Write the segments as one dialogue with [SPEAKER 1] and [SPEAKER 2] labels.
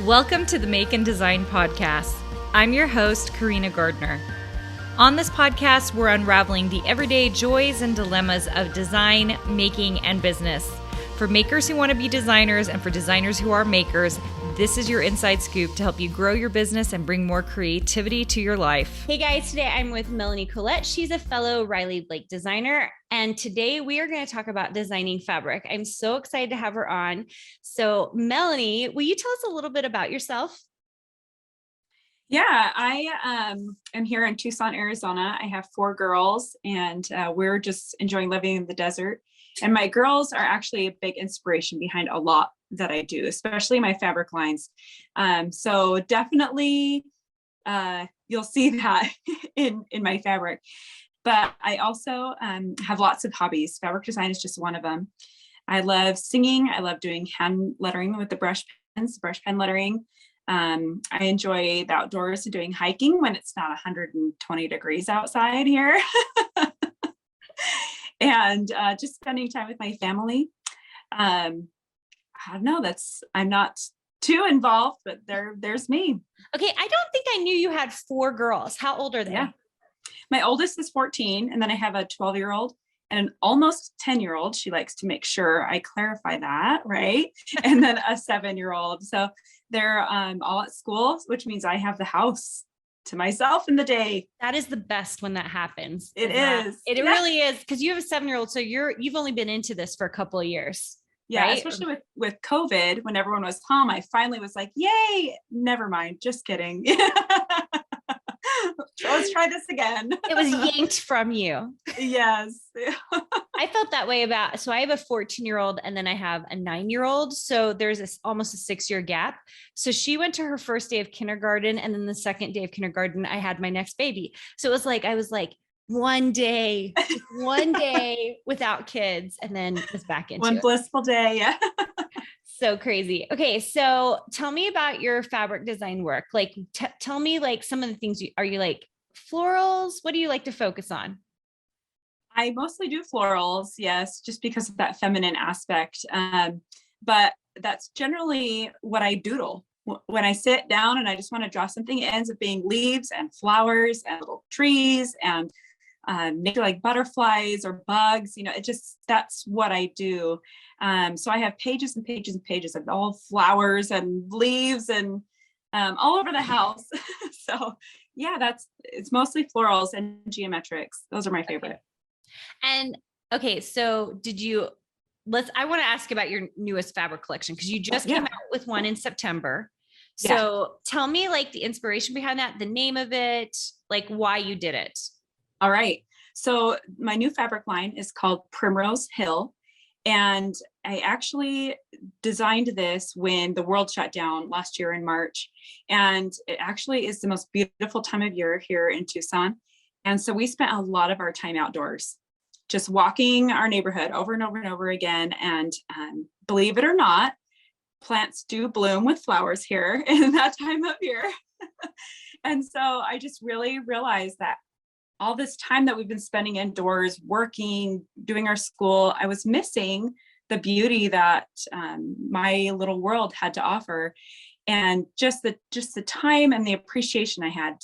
[SPEAKER 1] Welcome to the Make and Design Podcast. I'm your host, Carina Gardner. On this podcast, we're unraveling the everyday joys and dilemmas of design, making, and business. For makers who want to be designers and for designers who are makers, this is your inside scoop to help you grow your business and bring more creativity to your life.
[SPEAKER 2] Hey guys, today I'm with Melanie Collette. She's a fellow Riley Blake designer. And today we are going to talk about designing fabric. I'm so excited to have her on. So Melanie, will you tell us a little bit about yourself?
[SPEAKER 3] Yeah, I am here in Tucson, Arizona. I have 4 girls and we're just enjoying living in the desert. And my girls are actually a big inspiration behind a lot that I do, especially my fabric lines. So definitely you'll see that in my fabric. But I also have lots of hobbies. Fabric design is just one of them. I love singing. I love doing hand lettering with the brush pen lettering. I enjoy the outdoors and doing hiking when it's not 120 degrees outside here. And just spending time with my family. I don't know, I'm not too involved, but there's me.
[SPEAKER 2] Okay, I don't think I knew you had 4 girls. How old are they?
[SPEAKER 3] Yeah. My oldest is 14, and then I have a 12-year-old and an almost 10-year-old. She likes to make sure I clarify that, right? And then a 7-year-old. So they're all at school, which means I have the house to myself in the day.
[SPEAKER 2] That is the best when that happens.
[SPEAKER 3] It is.
[SPEAKER 2] It really is, because you have a 7-year-old, so you've only been into this for a couple of years.
[SPEAKER 3] Yeah,
[SPEAKER 2] right?
[SPEAKER 3] Especially with COVID, when everyone was home, I finally was like, yay, never mind, just kidding. Let's try this again.
[SPEAKER 2] It was yanked from you.
[SPEAKER 3] Yes.
[SPEAKER 2] I felt that way so I have a 14-year-old and then I have a 9-year-old. So there's almost a 6-year gap. So she went to her first day of kindergarten. And then the second day of kindergarten, I had my next baby. So it was like, I was like, one day without kids, and then was back into
[SPEAKER 3] one blissful day. Yeah.
[SPEAKER 2] So crazy. Okay. So tell me about your fabric design work. Like, tell me like some of the things are you like florals? What do you like to focus on?
[SPEAKER 3] I mostly do florals. Yes. Just because of that feminine aspect. But that's generally what I doodle. When I sit down and I just want to draw something, it ends up being leaves and flowers and little trees and nature, like butterflies or bugs, that's what I do. So I have pages and pages and pages of all flowers and leaves and all over the house. So yeah, it's mostly florals and geometrics. Those are my favorite.
[SPEAKER 2] Okay. And okay, so I want to ask about your newest fabric collection, because you just came out with one in September. So tell me like the inspiration behind that, the name of it, like why you did it.
[SPEAKER 3] All right. So my new fabric line is called Primrose Hill. And I actually designed this when the world shut down last year in March. And it actually is the most beautiful time of year here in Tucson. And so we spent a lot of our time outdoors, just walking our neighborhood over and over and over again. And believe it or not, plants do bloom with flowers here in that time of year. And so I just really realized that all this time that we've been spending indoors, working, doing our school, I was missing the beauty that my little world had to offer, and just the time and the appreciation I had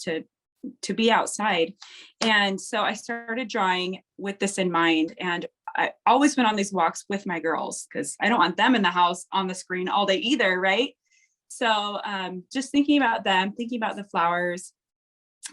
[SPEAKER 3] to be outside. And so I started drawing with this in mind, and I always went on these walks with my girls because I don't want them in the house on the screen all day either, right? So just thinking about them, thinking about the flowers,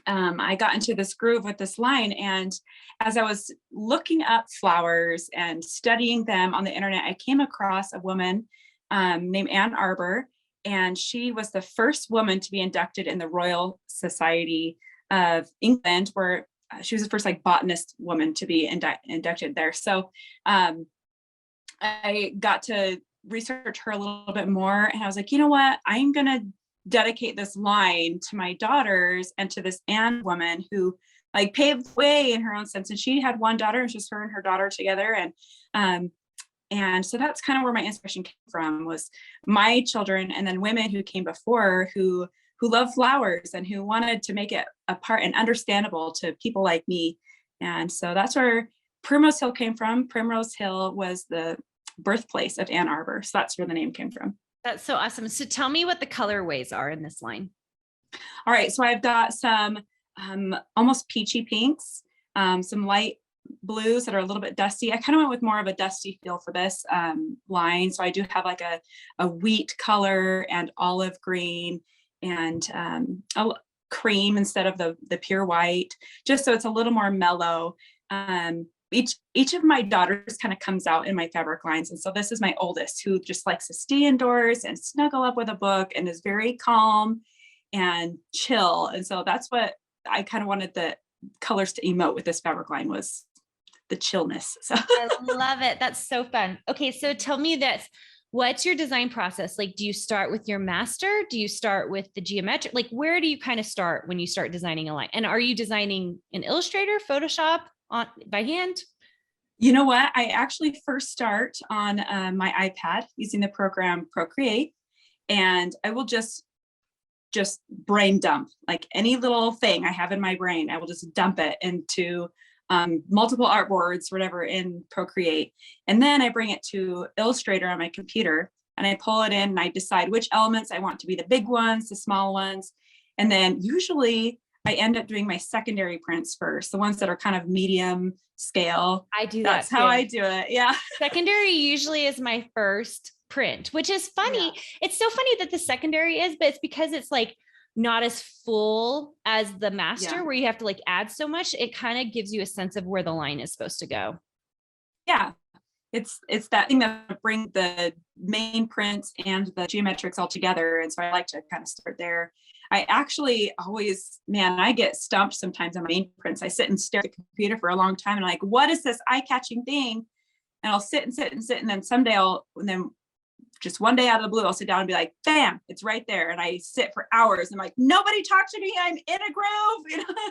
[SPEAKER 3] I got into this groove with this line. And as I was looking up flowers and studying them on the internet, I came across a woman named Ann Arbor, and she was the first woman to be inducted in the Royal Society of England, where she was the first like botanist woman to be inducted there. So I got to research her a little bit more, and I was like, you know what, I'm going to dedicate this line to my daughters and to this Anne woman who like paved the way in her own sense. And she had one daughter, and just her and her daughter together. And so that's kind of where my inspiration came from, was my children, and then women who came before who love flowers and who wanted to make it a part and understandable to people like me. And so that's where Primrose Hill came from. Primrose Hill was the birthplace of Ann Arbor. So that's where the name came from.
[SPEAKER 2] That's so awesome. So tell me what the colorways are in this line.
[SPEAKER 3] All right, so I've got some almost peachy pinks, some light blues that are a little bit dusty. I kind of went with more of a dusty feel for this line. So I do have like a wheat color and olive green and a cream instead of the pure white, just so it's a little more mellow. Each of my daughters kind of comes out in my fabric lines. And so this is my oldest, who just likes to stay indoors and snuggle up with a book and is very calm and chill. And so that's what I kind of wanted the colors to emote with this fabric line, was the chillness. So
[SPEAKER 2] I love it. That's so fun. Okay. So tell me this, what's your design process? Like, do you start with your master? Do you start with the geometric? Like, where do you kind of start when you start designing a line? And are you designing in Illustrator, Photoshop, by hand?
[SPEAKER 3] You know what? I actually first start on my iPad using the program Procreate, and I will just brain dump, like any little thing I have in my brain. I will just dump it into multiple artboards, whatever, in Procreate. And then I bring it to Illustrator on my computer and I pull it in and I decide which elements I want to be the big ones, the small ones. And then usually I end up doing my secondary prints first, the ones that are kind of medium scale.
[SPEAKER 2] I do that.
[SPEAKER 3] That's how I do it. Yeah.
[SPEAKER 2] Secondary usually is my first print, which is funny. Yeah. It's so funny that the secondary is, but it's because it's like not as full as the master, where you have to like add so much. It kind of gives you a sense of where the line is supposed to go.
[SPEAKER 3] Yeah. It's that thing that brings the main prints and the geometrics all together. And so I like to kind of start there. I actually always, I get stumped sometimes on my main prints. I sit and stare at the computer for a long time and I'm like, what is this eye-catching thing? And I'll sit and sit and sit. And then someday just one day out of the blue, I'll sit down and be like, bam, it's right there. And I sit for hours. I'm like, nobody talk to me. I'm in a groove. You know?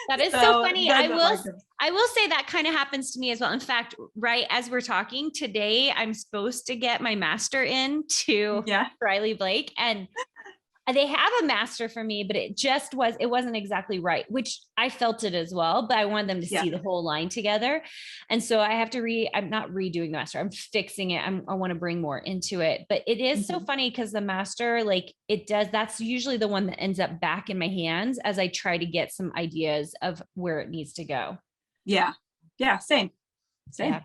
[SPEAKER 2] That is so funny. I will say that kind of happens to me as well. In fact, right as we're talking today, I'm supposed to get my master in to Riley Blake, and they have a master for me, but it wasn't exactly right, which I felt it as well, but I wanted them to see the whole line together. And so I have to I'm not redoing the master. I'm fixing it. I want to bring more into it, but it is so funny because the master, like that's usually the one that ends up back in my hands as I try to get some ideas of where it needs to go.
[SPEAKER 3] Yeah. Yeah. Same.
[SPEAKER 2] Yeah.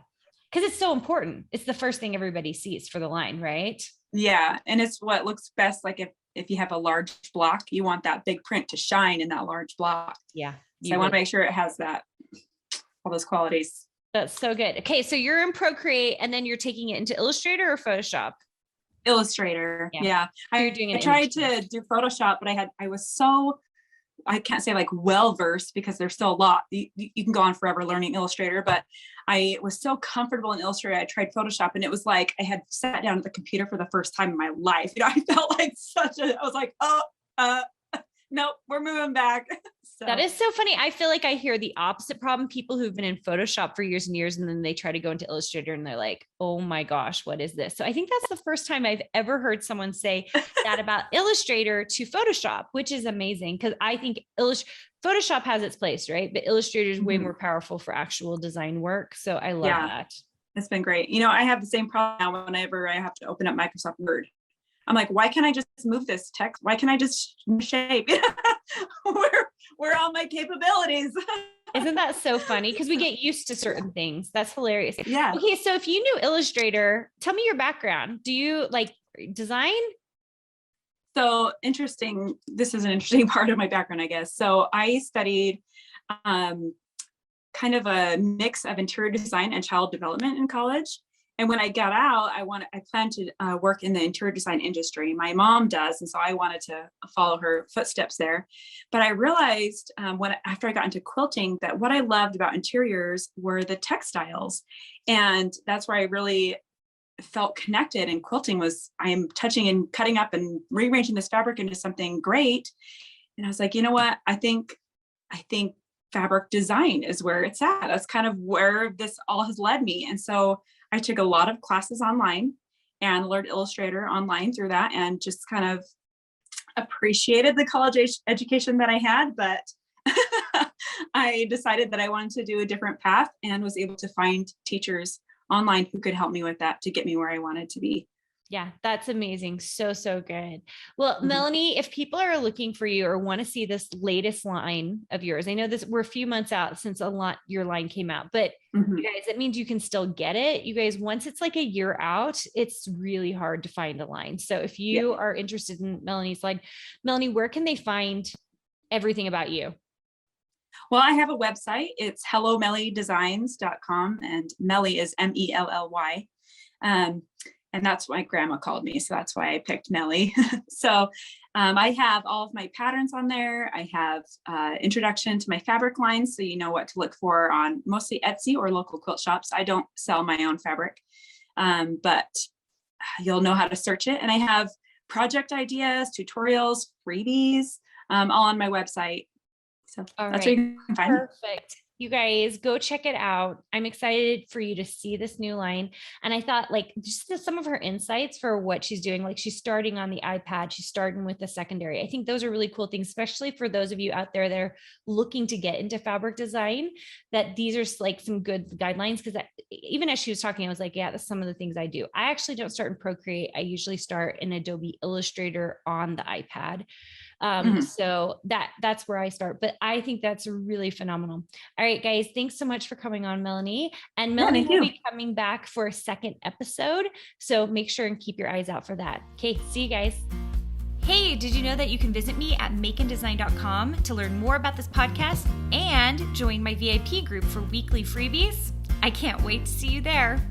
[SPEAKER 2] Cause it's so important. It's the first thing everybody sees for the line, right?
[SPEAKER 3] Yeah. And it's what looks best. Like if you have a large block, you want that big print to shine in that large block.
[SPEAKER 2] Yeah.
[SPEAKER 3] So I want to make sure it has all those qualities.
[SPEAKER 2] That's so good. Okay. So you're in Procreate and then you're taking it into Illustrator or Photoshop?
[SPEAKER 3] Illustrator. Yeah. I tried to do Photoshop, but I can't say like well-versed because there's still a lot. You can go on forever learning Illustrator, but I was so comfortable in Illustrator. I tried Photoshop and it was like, I had sat down at the computer for the first time in my life. You know, I felt like I was like, nope, we're moving back. So.
[SPEAKER 2] That is so funny. I feel like I hear the opposite problem. People who've been in Photoshop for years and years, and then they try to go into Illustrator and they're like, oh my gosh, what is this? So I think that's the first time I've ever heard someone say that about Illustrator to Photoshop, which is amazing. Because I think Photoshop has its place, right? But Illustrator is way more powerful for actual design work. So I love that.
[SPEAKER 3] It's been great. You know, I have the same problem now whenever I have to open up Microsoft Word. I'm like, why can't I just move this text? Why can't I just shape? Where are all my capabilities?
[SPEAKER 2] Isn't that so funny? Because we get used to certain things. That's hilarious.
[SPEAKER 3] Yeah.
[SPEAKER 2] Okay. So if you knew Illustrator, tell me your background. Do you like design?
[SPEAKER 3] So interesting. This is an interesting part of my background, I guess. So I studied kind of a mix of interior design and child development in college. And when I got out, I planned to work in the interior design industry. My mom does, and so I wanted to follow her footsteps there. But I realized after I got into quilting that what I loved about interiors were the textiles, and that's where I really felt connected. And quilting was I am touching and cutting up and rearranging this fabric into something great. And I was like, you know what? I think fabric design is where it's at. That's kind of where this all has led me. And so I took a lot of classes online and learned Illustrator online through that, and just kind of appreciated the college education that I had. But I decided that I wanted to do a different path and was able to find teachers online who could help me with that to get me where I wanted to be.
[SPEAKER 2] Yeah, that's amazing. So, so good. Well, Melanie, if people are looking for you or want to see this latest line of yours, I know this, we're a few months out since your line came out, but you guys, that means you can still get it. You guys, once it's like a year out, it's really hard to find a line. So if you are interested in Melanie's line, Melanie, where can they find everything about you?
[SPEAKER 3] Well, I have a website. It's hellomellydesigns.com, and Melly is Melly. And that's what my grandma called me. So that's why I picked Melly. So I have all of my patterns on there. I have introduction to my fabric lines, so you know what to look for on mostly Etsy or local quilt shops. I don't sell my own fabric, but you'll know how to search it. And I have project ideas, tutorials, freebies, all on my website. So that's where you can find me.
[SPEAKER 2] Perfect. You guys go check it out. I'm excited for you to see this new line. And I thought like just some of her insights for what she's doing, like she's starting on the iPad, she's starting with the secondary. I think those are really cool things, especially for those of you out there that are looking to get into fabric design, that these are like some good guidelines. Because even as she was talking, I was like, yeah, that's some of the things I do. I actually don't start in Procreate. I usually start in Adobe Illustrator on the iPad. So that's where I start, but I think that's really phenomenal. All right, guys, thanks so much for coming on, Melanie. And Melanie will be coming back for a second episode. So make sure and keep your eyes out for that. Okay, see you guys.
[SPEAKER 1] Hey, did you know that you can visit me at makeanddesign.com to learn more about this podcast and join my VIP group for weekly freebies? I can't wait to see you there.